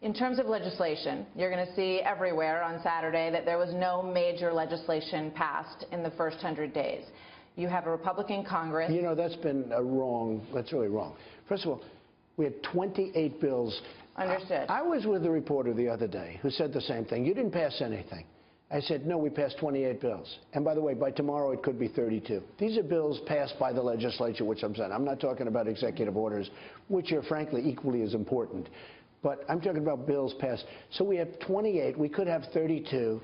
In terms of legislation, you're going to see everywhere on Saturday that there was no major legislation passed in the first 100 days. You have a Republican Congress. You know, that's been wrong. That's really wrong. First of all, we had 28 bills. Understood. I was with a reporter the other day who said the same thing. You didn't pass anything. I said, no, we passed 28 bills. And by the way, by tomorrow it could be 32. These are bills passed by the legislature, which I'm saying. I'm not talking about executive orders, which are frankly equally as important. But I'm talking about bills passed. So we have 28. We could have 32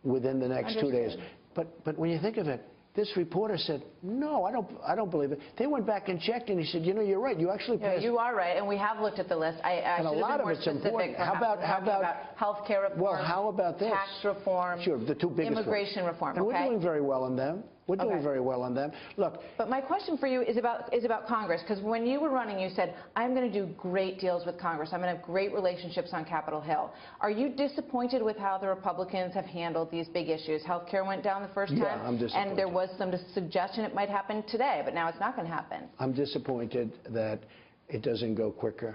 within the next 2 days. But when you think of it, this reporter said, no, I don't believe it. They went back and checked, and he said, you know, you're right. You actually passed. Yeah, you are right, and we have looked at the list. I should have been more specific. How about health care reform? Well, how about this? Tax reform. Sure, the two biggest immigration ones. reform. And okay? we're doing very well on them. We're doing very well on them. Look. But my question for you is about Congress, because when you were running, you said, I'm going to do great deals with Congress. I'm going to have great relationships on Capitol Hill. Are you disappointed with how the Republicans have handled these big issues? Health care went down the first time. Yeah, I'm disappointed. And there was some suggestion it might happen today, but now it's not going to happen. I'm disappointed that it doesn't go quicker.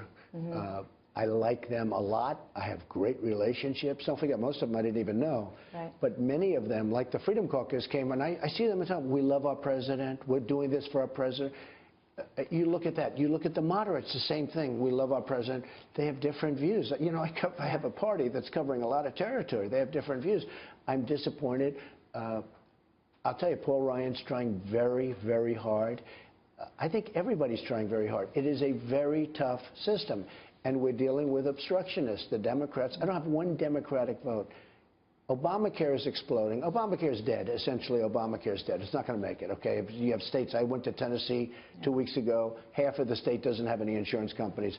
I like them a lot. I have great relationships. Don't forget, most of them I didn't even know. Right. But many of them, like the Freedom Caucus came, and I see them and tell them, we love our president. We're doing this for our president. You look at that. You look at the moderates, the same thing. We love our president. They have different views. You know, I have a party that's covering a lot of territory. They have different views. I'm disappointed. I'll tell you, Paul Ryan's trying very, very hard. I think everybody's trying very hard. It is a very tough system. And we're dealing with obstructionists, the Democrats. I don't have one Democratic vote. Obamacare is exploding. Obamacare is dead. Essentially, Obamacare is dead. It's not going to make it, okay? You have states. I went to Tennessee 2 weeks ago. Half of the state doesn't have any insurance companies.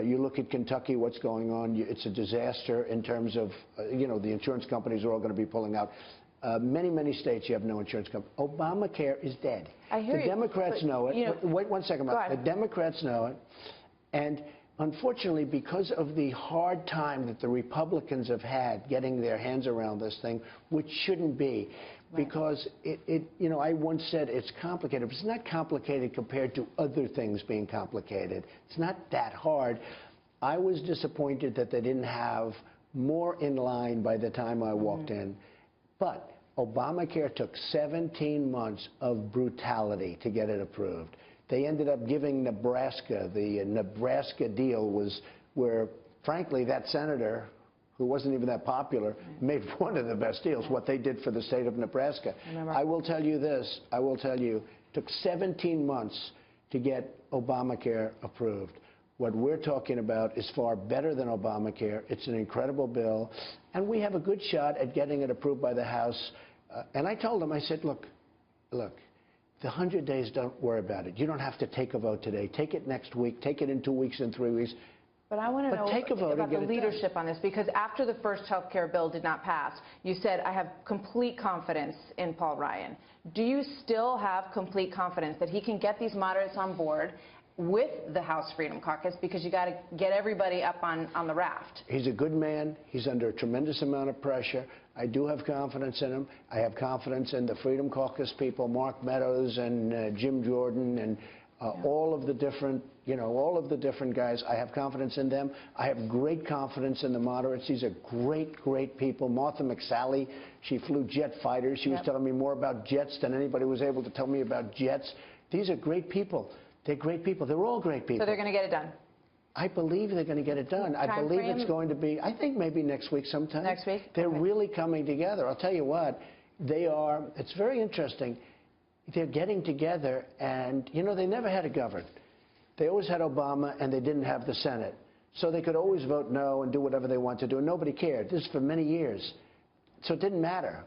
You look at Kentucky, what's going on. It's a disaster in terms of, you know, the insurance companies are all going to be pulling out. Many, many states you have no insurance company. Obamacare is dead. I hear you. The Democrats know it. You know, wait 1 second. The Democrats know it. And unfortunately, because of the hard time that the Republicans have had getting their hands around this thing, which shouldn't be, because you know, I once said it's complicated, but it's not complicated compared to other things being complicated. It's not that hard. I was disappointed that they didn't have more in line by the time I walked in. But Obamacare took 17 months of brutality to get it approved. They ended up giving Nebraska, the Nebraska deal was where, frankly, that senator, who wasn't even that popular, made one of the best deals, what they did for the state of Nebraska. I will tell you this, I will tell you, it took 17 months to get Obamacare approved. What we're talking about is far better than Obamacare. It's an incredible bill, and we have a good shot at getting it approved by the House. And I told them, I said, look, the 100 days, don't worry about it. You don't have to take a vote today. Take it next week. Take it in 2 weeks and 3 weeks. But I want to know about the leadership on this, because after the first health care bill did not pass, you said, I have complete confidence in Paul Ryan. Do you still have complete confidence that he can get these moderates on board with the House Freedom Caucus, because you got to get everybody up on the raft? He's a good man. He's under a tremendous amount of pressure. I do have confidence in him. I have confidence in the Freedom Caucus people, Mark Meadows and Jim Jordan and all of the different, you know, all of the different guys. I have confidence in them. I have great confidence in the moderates. These are great, great people. Martha McSally, she flew jet fighters. She was telling me more about jets than anybody was able to tell me about jets. These are great people. They're great people. They're all great people. So they're going to get it done? I believe they're going to get it done. I believe it's going to be, I think maybe next week sometime. Next week? They're really coming together. I'll tell you what, they are, it's very interesting. They're getting together, and, you know, they never had to govern. They always had Obama, and they didn't have the Senate. So they could always vote no and do whatever they want to do, and nobody cared. This is for many years. So it didn't matter.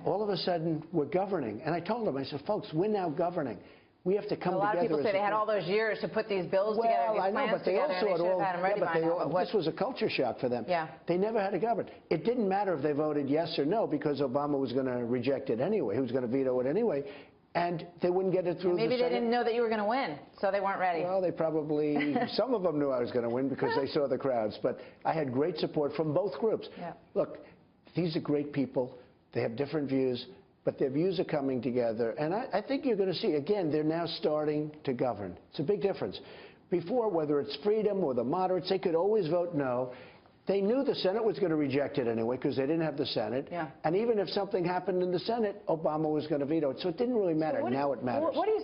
All of a sudden, we're governing. And I told them, I said, folks, we're now governing. We have to come together. A lot of people say they had all those years to put these bills together, these plans together, and they should have had them ready by now. This was a culture shock for them. They never had to govern. It didn't matter if they voted yes or no, because Obama was going to reject it anyway. He was going to veto it anyway. And they wouldn't get it through the Senate. Maybe they didn't know that you were going to win, so they weren't ready. Well, they probably, some of them knew I was going to win because they saw the crowds. But I had great support from both groups. Look, these are great people. They have different views, but their views are coming together. And I think you're going to see, again, they're now starting to govern. It's a big difference. Before, whether it's Freedom or the moderates, they could always vote no. They knew the Senate was going to reject it anyway because they didn't have the Senate. Yeah. And even if something happened in the Senate, Obama was going to veto it. So it didn't really matter. Now it matters. What do you